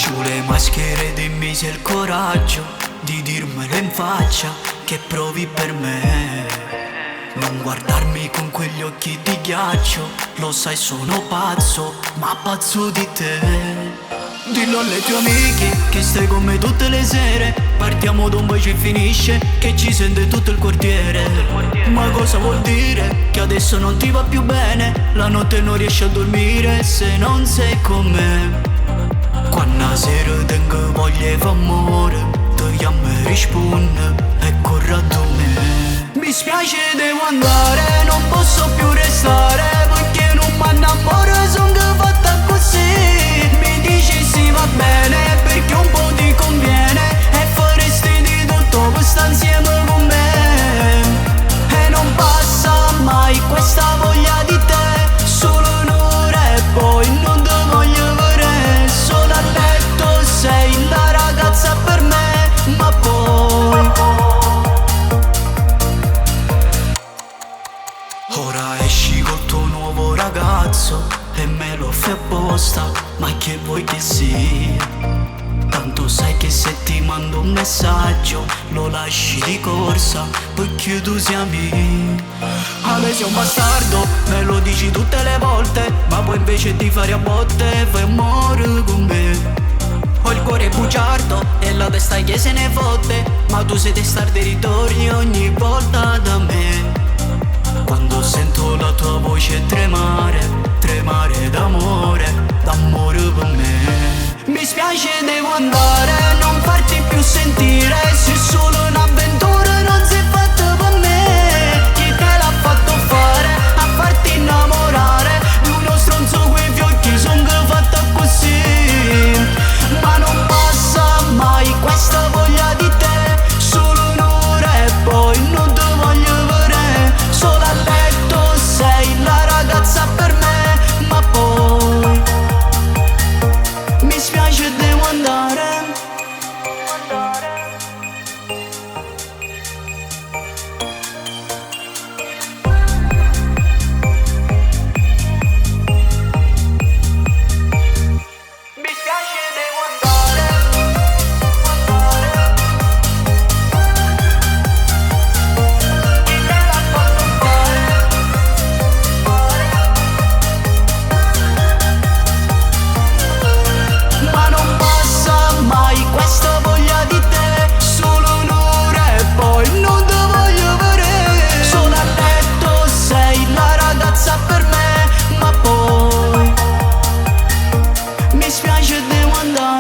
Giù le maschere, dimmi se hai il coraggio di dirmelo in faccia che provi per me. Non guardarmi con quegli occhi di ghiaccio, lo sai sono pazzo, ma pazzo di te. Dillo alle tue amiche che stai con me tutte le sere. Partiamo da un bacio e finisce, che ci sente tutto il quartiere. Ma cosa vuol dire? Che adesso non ti va più bene, la notte non riesci a dormire se non sei con me. Quando sera tengo voglia di amore, ti chiamo e rispondo e corro a me. Mi spiace devo andare, non posso più restare, perché non mi innamoro, sono fatta così. Mi dici sì va bene, perché un po' ti conviene, e faresti di tutto per stare insieme con me. E non passa mai questa voglia di te, solo un'ora e poi non ti voglio vedere. Solo a letto sei la ragazza per me, ma poi ora esci col tuo nuovo ragazzo e me lo fai apposta, ma che vuoi che sia? Tanto sai che se ti mando un messaggio lo lasci di corsa, perché tu sei mio. Vabbè sei un bastardo, me lo dici tutte le volte, ma poi invece di fare a botte fai amore con me. Ho il cuore bugiardo e la testa che se ne fotte, ma tu sei testa al territorio ogni volta da me. Quando sento la tua voce tremare, tremare d'amore, d'amore per me. Mi spiace devo andare, non farti più sentire, sei solo un'avventura, non sei fatta per me. Chi te l'ha fatto fare a farti innamorare di uno stronzo coi fiocchi, son fatta così. Ma non passa mai questa voglia di te, solo un'ora e poi non ti voglio vedere. Solo a letto sei la ragazza per me, ma poi mi spiace devo andare. Mi spiace devo andare. Chi te l'ha fatto fare? Ma non passa mai questa voglia di te, solo un'ora e poi non ti voglio vedere. Solo a letto sei la ragazza per me, ma poi mi spiace devo andare.